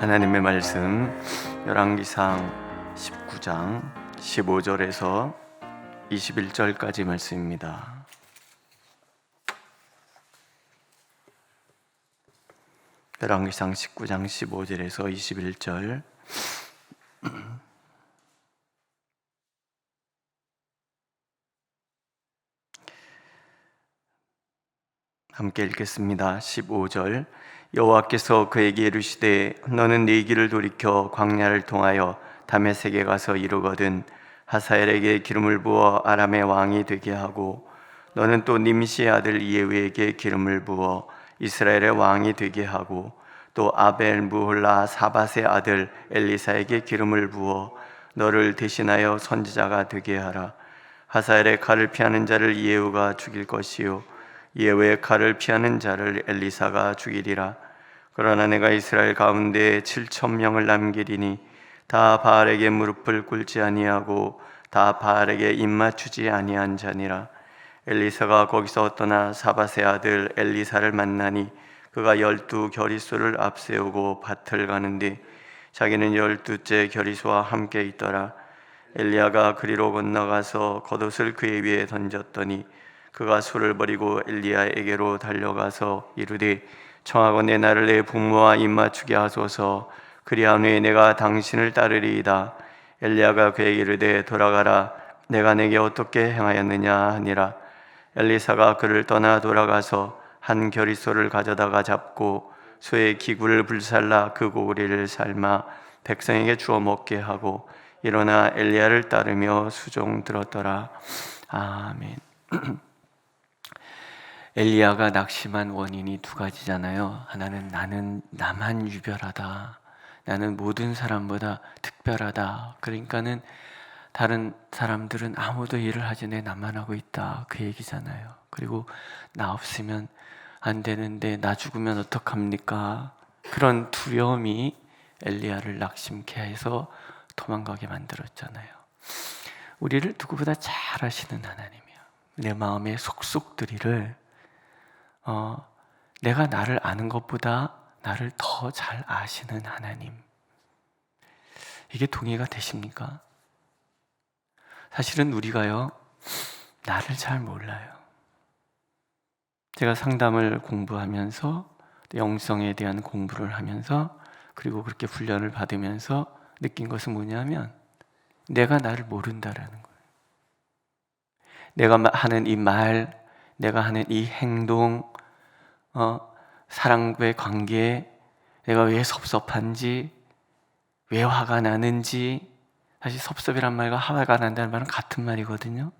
하나님의 말씀 열왕기상 19장 15절에서 21절까지 말씀입니다. 열왕기상 19장 15절에서 21절. 함께 읽겠습니다. 15절. 여호와께서 그에게 이르시되 너는 네 길을 돌이켜 광야를 통하여 다메섹에 가서 이르거든 하사엘에게 기름을 부어 아람의 왕이 되게 하고 너는 또 님시의 아들 예후에게 기름을 부어 이스라엘의 왕이 되게 하고 또 아벨 무홀라 사밧의 아들 엘리사에게 기름을 부어 너를 대신하여 선지자가 되게 하라. 하사엘의 칼을 피하는 자를 예후가 죽일 것이요 예후의 칼을 피하는 자를 엘리사가 죽이리라. 그러나 내가 이스라엘 가운데 7,000명을 남기리니 다 바알에게 무릎을 꿇지 아니하고 다 바알에게 입맞추지 아니한 자니라. 엘리사가 거기서 떠나 사밧의 아들 엘리사를 만나니 그가 12 겨리소를 앞세우고 밭을 가는데 자기는 12째 겨리소와 함께 있더라. 엘리야가 그리로 건너가서 겉옷을 그의 위에 던졌더니 그가 소를 버리고 엘리야에게로 달려가서 이르되 청하건대 나를 내 부모와 입맞추게 하소서. 그리한 후에 내가 당신을 따르리이다. 엘리야가 그에게 이르되 돌아가라. 내가 내게 어떻게 행하였느냐 하니라. 엘리사가 그를 떠나 돌아가서 한 겨리소를 가져다가 잡고 소의 기구를 불살라 그 고기를 삶아 백성에게 주어 먹게 하고 일어나 엘리야를 따르며 수종 들었더라. 아멘. 엘리야가 낙심한 원인이 두 가지잖아요. 하나는 나는 나만 유별하다. 나는 모든 사람보다 특별하다. 그러니까는 다른 사람들은 아무도 일을 하지 내 나만 하고 있다. 그 얘기잖아요. 그리고 나 없으면 안 되는데 나 죽으면 어떡합니까? 그런 두려움이 엘리야를 낙심케 해서 도망가게 만들었잖아요. 우리를 누구보다 잘 아시는 하나님이요. 내 마음의 속속들이를 내가 나를 아는 것보다 나를 더 잘 아시는 하나님. 이게 동의가 되십니까? 사실은 우리가요, 나를 잘 몰라요. 제가 상담을 공부하면서 영성에 대한 공부를 하면서 그리고 그렇게 훈련을 받으면서 느낀 것은 뭐냐면 내가 나를 모른다라는 거예요. 내가 하는 이 말, 내가 하는 이 행동, 사람과의 관계, 내가 왜 섭섭한지, 왜 화가 나는지. 사실 섭섭이란 말과 화가 난다는 말은 같은 말이거든요.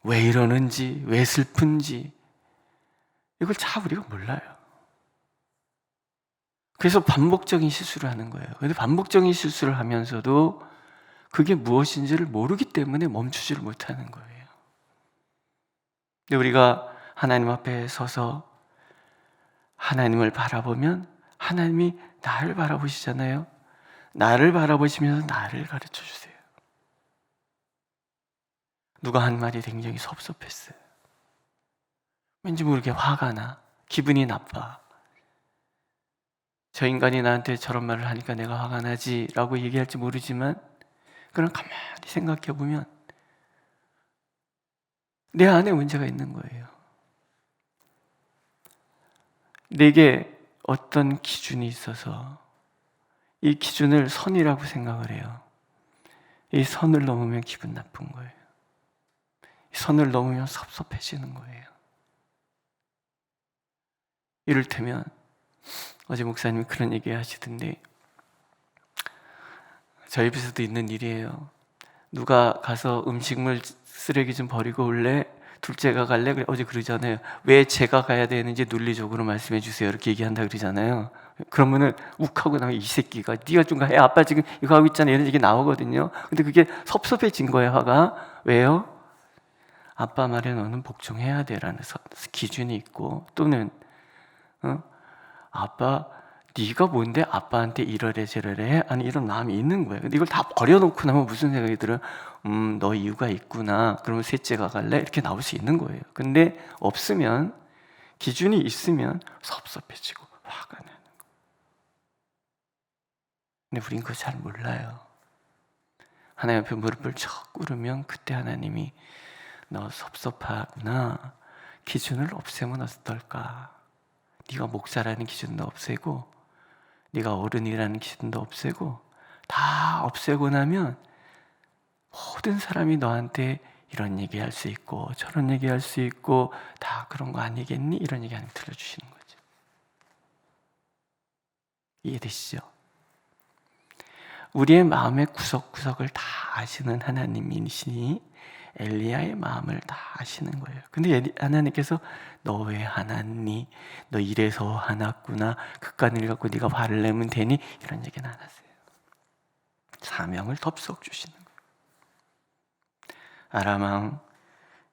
왜 이러는지, 왜 슬픈지 이걸 잘 우리가 몰라요. 그래서 반복적인 실수를 하는 거예요. 그런데 반복적인 실수를 하면서도 그게 무엇인지를 모르기 때문에 멈추지를 못하는 거예요. 근데 우리가 하나님 앞에 서서 하나님을 바라보면 하나님이 나를 바라보시잖아요. 나를 바라보시면서 나를 가르쳐 주세요. 누가 한 말이 굉장히 섭섭했어요. 왠지 모르게 화가 나, 기분이 나빠. 저 인간이 나한테 저런 말을 하니까 내가 화가 나지 라고 얘기할지 모르지만 그럼 가만히 생각해 보면 내 안에 문제가 있는 거예요. 내게 어떤 기준이 있어서 이 기준을 선이라고 생각을 해요. 이 선을 넘으면 기분 나쁜 거예요. 이 선을 넘으면 섭섭해지는 거예요. 이를테면 어제 목사님이 그런 얘기 하시던데 저희 집에서도 있는 일이에요. 누가 가서 음식물 쓰레기 좀 버리고 올래? 둘째가 갈래? 어제 그러잖아요. 왜 제가 가야 되는지 논리적으로 말씀해 주세요. 이렇게 얘기한다 그러잖아요. 그러면은 욱하고 나면 이 새끼가 네가 좀 해. 아빠 지금 이거 하고 있잖아. 이런 얘기 나오거든요. 근데 그게 섭섭해진 거예요. 화가. 왜요? 아빠 말에 너는 복종해야 돼라는 기준이 있고 또는 아빠 네가 뭔데 아빠한테 이러래 저러래 해? 아니 이런 마음이 있는 거예요. 근데 이걸 다 버려놓고 나면 무슨 생각이 들어요? 너 이유가 있구나. 그러면 셋째가 갈래? 이렇게 나올 수 있는 거예요. 근데 없으면, 기준이 있으면 섭섭해지고 화가 나는 거예요. 근데 우린 그거 잘 몰라요. 하나님 앞에 무릎을 척 꿇으면 그때 하나님이 너 섭섭하구나, 기준을 없애면 어떨까? 네가 목사라는 기준도 없애고 네가 어른이라는 기준도 없애고 다 없애고 나면 모든 사람이 너한테 이런 얘기할 수 있고 저런 얘기할 수 있고 다 그런 거 아니겠니? 이런 얘기 하나님 들려주시는 거죠. 이해되시죠? 우리의 마음의 구석구석을 다 아시는 하나님이시니 엘리야의 마음을 다 아시는 거예요. 근데 하나님께서 너 왜 화났니? 너 이래서 화났구나. 그깟 일 갖고 네가 화를 내면 되니? 이런 얘기는 안 하세요. 사명을 덥석 주시는 거예요. 아람 왕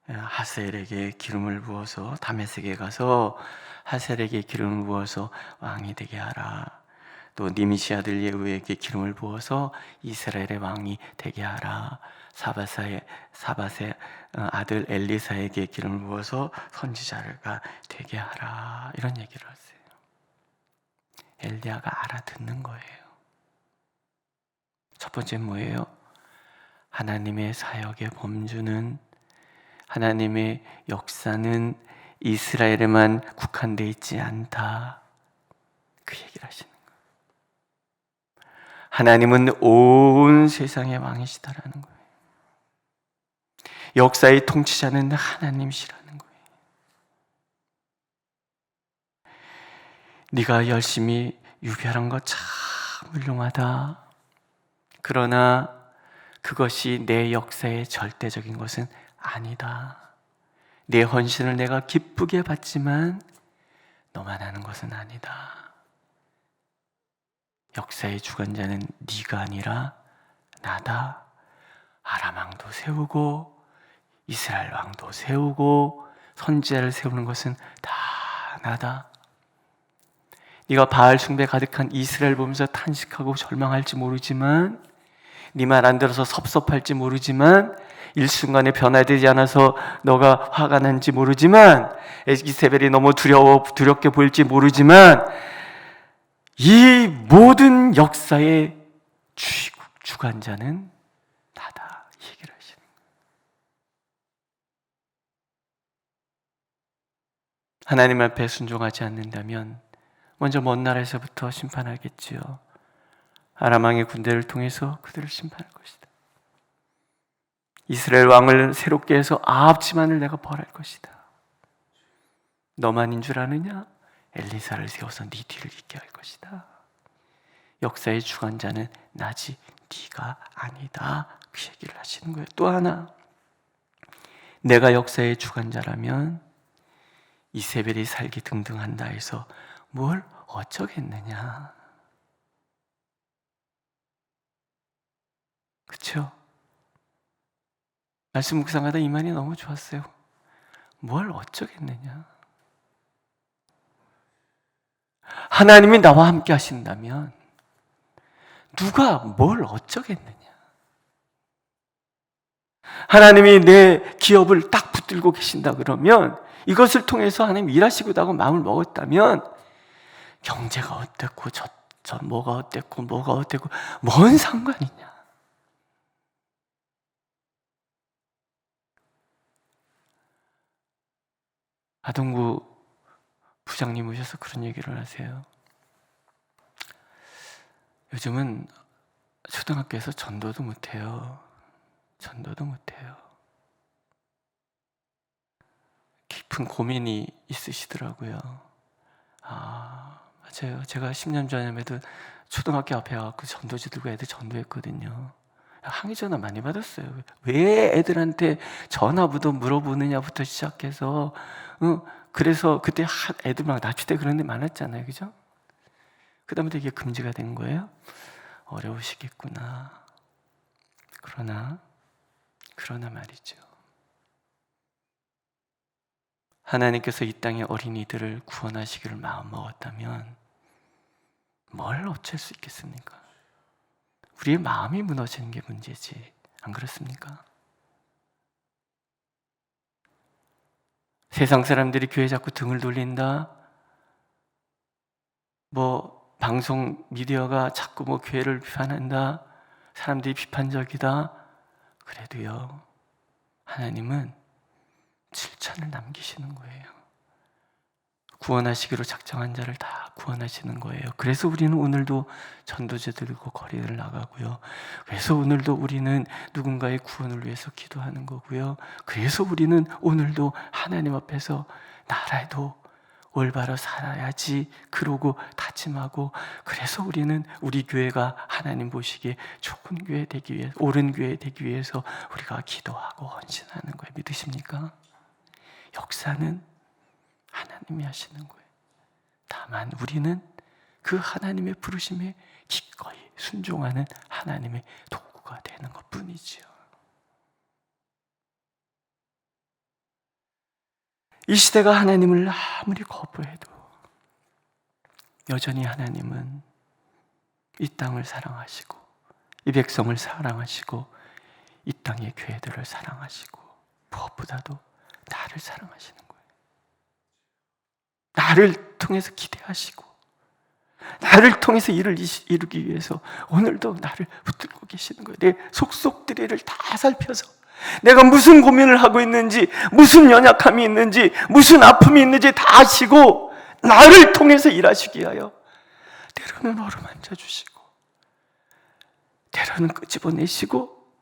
하셀에게 기름을 부어서 다메섹에 가서 하셀에게 기름을 부어서 왕이 되게 하라. 또 니미시 아들 예후에게 기름을 부어서 이스라엘의 왕이 되게 하라. 사밧의 아들 엘리사에게 기름을 부어서 선지자가 되게 하라. 이런 얘기를 하세요. 엘리야가 알아듣는 거예요. 첫 번째 뭐예요? 하나님의 사역의 범주는, 하나님의 역사는 이스라엘에만 국한되어 있지 않다. 그 얘기를 하시는 거예요. 하나님은 온 세상의 왕이시다라는 거예요. 역사의 통치자는 하나님이시라는 거예요. 네가 열심히 유별한 거 참 훌륭하다. 그러나 그것이 내 역사의 절대적인 것은 아니다. 내 헌신을 내가 기쁘게 받지만 너만 하는 것은 아니다. 역사의 주관자는 네가 아니라 나다. 아람 왕도 세우고 이스라엘 왕도 세우고 선지자를 세우는 것은 다 나다. 네가 바알 숭배 가득한 이스라엘 보면서 탄식하고 절망할지 모르지만, 네 말 안 들어서 섭섭할지 모르지만, 일순간에 변화되지 않아서 너가 화가 난지 모르지만, 이세벨이 너무 두렵게 보일지 모르지만, 이 모든 역사의 주관자는 나다. 이 얘기를 하시는 거예요. 하나님 앞에 순종하지 않는다면 먼저 먼 나라에서부터 심판하겠지요. 아람 왕의 군대를 통해서 그들을 심판할 것이다. 이스라엘 왕을 새롭게 해서 아합 집안을 내가 벌할 것이다. 너만인 줄 아느냐? 엘리사를 세워서 네 뒤를 잇게 할 것이다. 역사의 주관자는 나지 네가 아니다. 그 얘기를 하시는 거예요. 또 하나, 내가 역사의 주관자라면 이세벨이 살기 등등한다 해서 뭘 어쩌겠느냐. 그렇죠? 말씀 묵상하다 이 말이 너무 좋았어요. 뭘 어쩌겠느냐. 하나님이 나와 함께 하신다면 누가 뭘 어쩌겠느냐. 하나님이 내 기업을 딱 붙들고 계신다 그러면, 이것을 통해서 하나님 일하시고다고 마음을 먹었다면 경제가 어땠고 저 뭐가 어땠고 뭔 상관이냐. 아동구 부장님 오셔서 그런 얘기를 하세요. 요즘은 초등학교에서 전도도 못해요. 깊은 고민이 있으시더라고요. 맞아요. 제가 10년 전에도 초등학교 앞에 와서 전도지 들고 애들 전도했거든요. 항의 전화 많이 받았어요. 왜 애들한테 전화부터 물어보느냐부터 시작해서, 그래서 그때 애들 막 납치돼 그런 데 많았잖아요. 그죠? 그 다음부터 이게 금지가 된 거예요. 어려우시겠구나. 그러나 말이죠. 하나님께서 이 땅의 어린이들을 구원하시기를 마음먹었다면 뭘 어쩔 수 있겠습니까? 우리의 마음이 무너지는 게 문제지, 안 그렇습니까? 세상 사람들이 교회 자꾸 등을 돌린다, 방송 미디어가 자꾸 뭐 교회를 비판한다, 사람들이 비판적이다, 그래도요, 하나님은 7천을 남기시는 거예요. 구원하시기로 작정한 자를 다 구원하시는 거예요. 그래서 우리는 오늘도 전도제 들고 거리를 나가고요. 그래서 오늘도 우리는 누군가의 구원을 위해서 기도하는 거고요. 그래서 우리는 오늘도 하나님 앞에서 나라도 올바로 살아야지 그러고 다짐하고, 그래서 우리는 우리 교회가 하나님 보시기에 좋은 교회 되기 위해, 옳은 교회 되기 위해서 우리가 기도하고 헌신하는 거예요. 믿으십니까? 역사는 하나님이 하시는 거예요. 다만 우리는 그 하나님의 부르심에 기꺼이 순종하는 하나님의 도구가 되는 것 뿐이지요. 이 시대가 하나님을 아무리 거부해도 여전히 하나님은 이 땅을 사랑하시고 이 백성을 사랑하시고 이 땅의 교회들을 사랑하시고 무엇보다도 나를 사랑하시는 거예요. 나를 통해서 기대하시고 나를 통해서 일을 이루기 위해서 오늘도 나를 붙들고 계시는 거예요. 내 속속들이를 다 살펴서 내가 무슨 고민을 하고 있는지, 무슨 연약함이 있는지, 무슨 아픔이 있는지 다 아시고 나를 통해서 일하시기 위하여 때로는 어루만져 주시고, 때로는 끄집어내시고,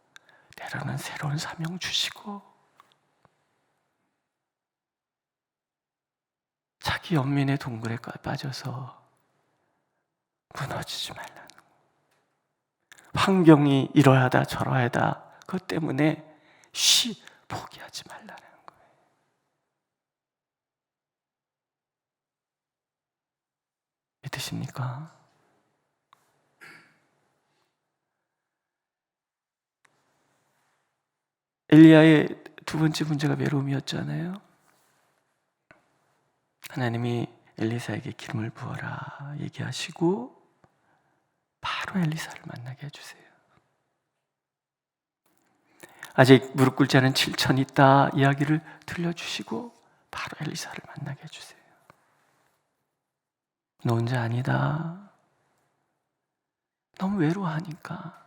때로는 새로운 사명 주시고, 자기 연민의 동굴에 빠져서 무너지지 말라는 거예요. 환경이 이러하다 저러하다 그것 때문에 포기하지 말라는 거예요. 믿으십니까? 엘리야의 두 번째 문제가 외로움이었잖아요. 하나님이 엘리사에게 기름을 부어라 얘기하시고 바로 엘리사를 만나게 해주세요. 아직 무릎 꿇지 않은 7천 있다 이야기를 들려주시고 바로 엘리사를 만나게 해주세요. 너 혼자 아니다. 너무 외로워하니까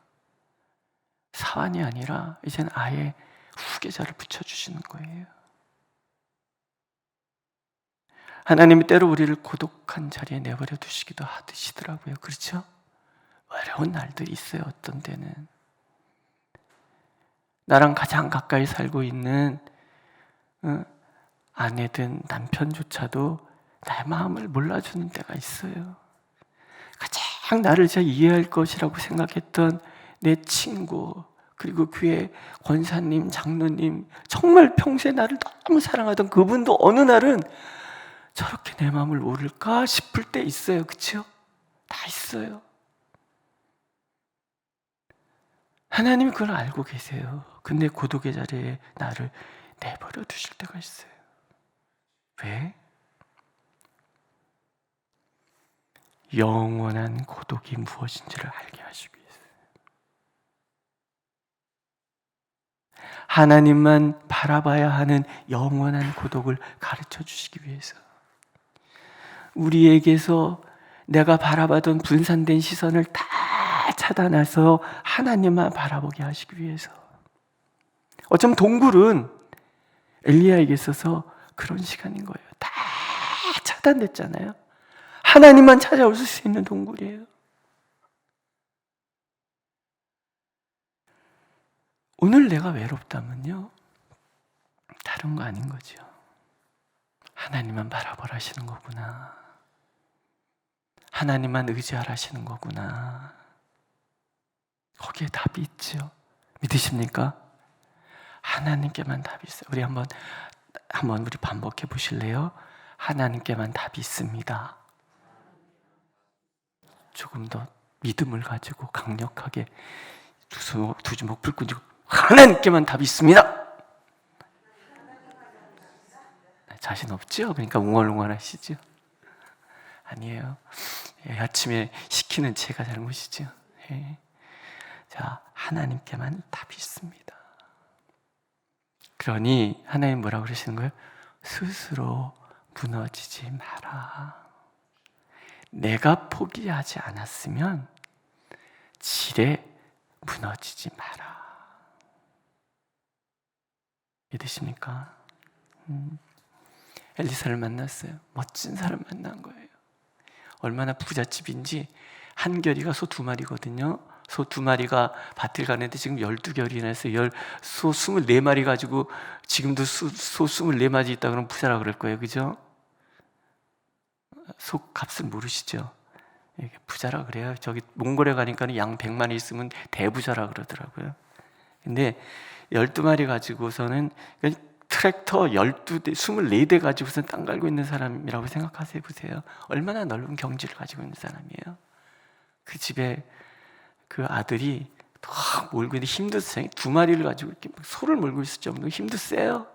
사환이 아니라 이제는 아예 후계자를 붙여주시는 거예요. 하나님이 때로 우리를 고독한 자리에 내버려 두시기도 하시더라고요. 그렇죠? 어려운 날들이 있어요. 어떤 때는 나랑 가장 가까이 살고 있는 아내든 남편조차도 나의 마음을 몰라주는 때가 있어요. 가장 나를 잘 이해할 것이라고 생각했던 내 친구, 그리고 교회 권사님, 장로님, 정말 평소에 나를 너무 사랑하던 그분도 어느 날은 저렇게 내 마음을 모를까 싶을 때 있어요. 그렇죠? 다 있어요. 하나님이 그걸 알고 계세요. 근데 고독의 자리에 나를 내버려 두실 때가 있어요. 왜? 영원한 고독이 무엇인지를 알게 하시기 위해서. 하나님만 바라봐야 하는 영원한 고독을 가르쳐 주시기 위해서. 우리에게서 내가 바라봐던 분산된 시선을 다 차단해서 하나님만 바라보게 하시기 위해서. 어쩌면 동굴은 엘리야에게 있어서 그런 시간인 거예요. 다 차단됐잖아요. 하나님만 찾아올 수 있는 동굴이에요. 오늘 내가 외롭다면요, 다른 거 아닌 거죠. 하나님만 바라보라 하시는 거구나. 하나님만 의지하라 하시는 거구나. 거기에 답이 있죠. 믿으십니까? 하나님께만 답이 있어요. 우리 한번 우리 반복해 보실래요? 하나님께만 답이 있습니다. 조금 더 믿음을 가지고 강력하게 두 주먹 불 끈지고 하나님께만 답이 있습니다. 자신 없죠? 그러니까 웅얼웅얼 하시죠? 아니에요. 아침에 시키는 제가 잘못이죠. 자, 하나님께만 답이 있습니다. 그러니 하나님 뭐라고 그러시는 거예요? 스스로 무너지지 마라. 내가 포기하지 않았으면 지레 무너지지 마라. 믿으십니까? 엘리사를 만났어요. 멋진 사람 만난 거예요. 얼마나 부잣집인지 한결이가 소 2마리거든요. 소 2마리가 밭을 가는데 지금 12결이나 해서 소 24마리 가지고 지금도 소 24마리 있다 그러면 부자라 그럴 거예요. 그죠? 소 값을 모르시죠? 부자라 그래요. 저기 몽골에 가니까 양 100마리 있으면 대부자라 그러더라고요. 근데 12마리 가지고서는 트랙터 12대, 24대 가지고서 땅 갈고 있는 사람이라고 생각하세요. 보세요. 얼마나 넓은 경지를 가지고 있는 사람이에요. 그 집에 그 아들이 막 몰고 있는데 힘도 세요. 2마리를 가지고 이렇게 소를 몰고 있을 정도로 힘도 세요.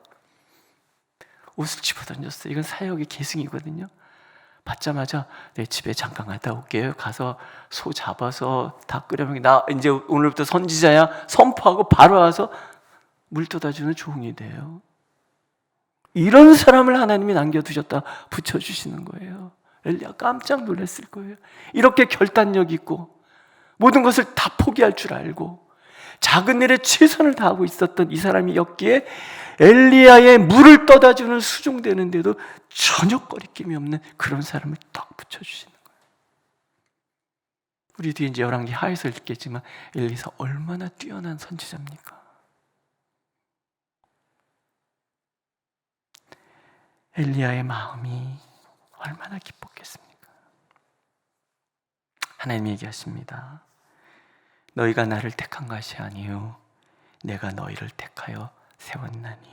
옷을 집어던졌어요. 이건 사역의 계승이거든요. 받자마자 내 집에 잠깐 갔다 올게요. 가서 소 잡아서 다 끓여먹이, 나 이제 오늘부터 선지자야 선포하고 바로 와서 물 떠다주는 종이 돼요. 이런 사람을 하나님이 남겨두셨다 붙여주시는 거예요. 엘리야 깜짝 놀랐을 거예요. 이렇게 결단력 있고 모든 것을 다 포기할 줄 알고 작은 일에 최선을 다하고 있었던 이 사람이 였기에 엘리야의 물을 떠다주는 수종되는데도 전혀 거리낌이 없는 그런 사람을 딱 붙여주시는 거예요. 우리 뒤에 이제 열왕기 하에서 읽겠지만 엘리사 얼마나 뛰어난 선지자입니까? 엘리야의 마음이 얼마나 기뻤겠습니까? 하나님 얘기하십니다. 너희가 나를 택한 것이 아니요 내가 너희를 택하여 세웠나니.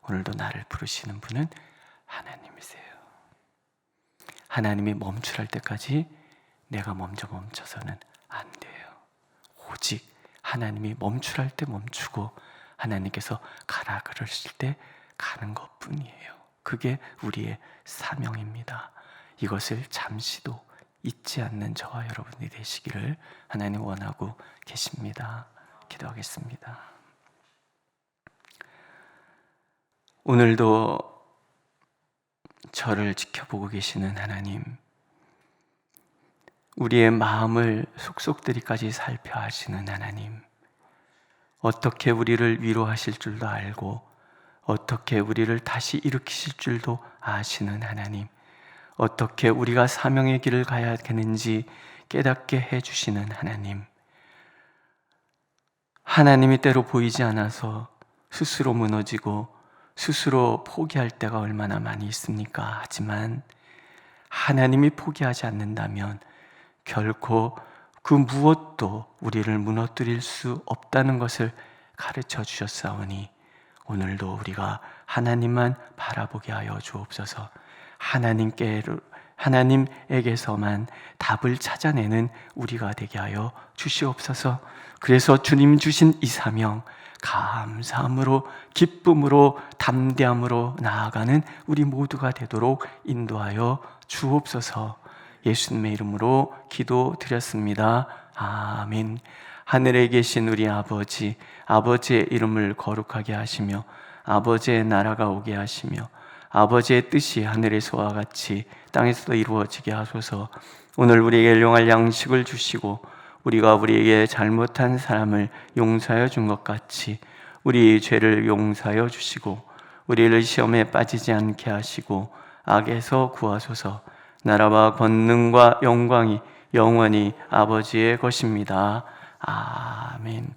오늘도 나를 부르시는 분은 하나님이세요. 하나님이 멈추랄 때까지 내가 먼저 멈춰서는 안 돼요. 오직 하나님이 멈추랄 때 멈추고 하나님께서 가라 그러실 때 가는 것뿐이에요. 그게 우리의 사명입니다. 이것을 잠시도 잊지 않는 저와 여러분이 되시기를 하나님 원하고 계십니다. 기도하겠습니다. 오늘도 저를 지켜보고 계시는 하나님, 우리의 마음을 속속들이까지 살펴하시는 하나님, 어떻게 우리를 위로하실 줄도 알고 어떻게 우리를 다시 일으키실 줄도 아시는 하나님, 어떻게 우리가 사명의 길을 가야 되는지 깨닫게 해주시는 하나님, 하나님이 때로 보이지 않아서 스스로 무너지고 스스로 포기할 때가 얼마나 많이 있습니까? 하지만 하나님이 포기하지 않는다면 결코 그 무엇도 우리를 무너뜨릴 수 없다는 것을 가르쳐 주셨사오니 오늘도 우리가 하나님만 바라보게 하여 주옵소서. 하나님에게서만 답을 찾아내는 우리가 되게 하여 주시옵소서. 그래서 주님 주신 이 사명 감사함으로 기쁨으로 담대함으로 나아가는 우리 모두가 되도록 인도하여 주옵소서. 예수님의 이름으로 기도드렸습니다. 아멘. 하늘에 계신 우리 아버지, 아버지의 이름을 거룩하게 하시며 아버지의 나라가 오게 하시며 아버지의 뜻이 하늘에서와 같이 땅에서도 이루어지게 하소서. 오늘 우리에게 일용할 양식을 주시고 우리가 우리에게 잘못한 사람을 용서하여 준 것 같이 우리 죄를 용서하여 주시고 우리를 시험에 빠지지 않게 하시고 악에서 구하소서. 나라와 권능과 영광이 영원히 아버지의 것입니다. 아멘.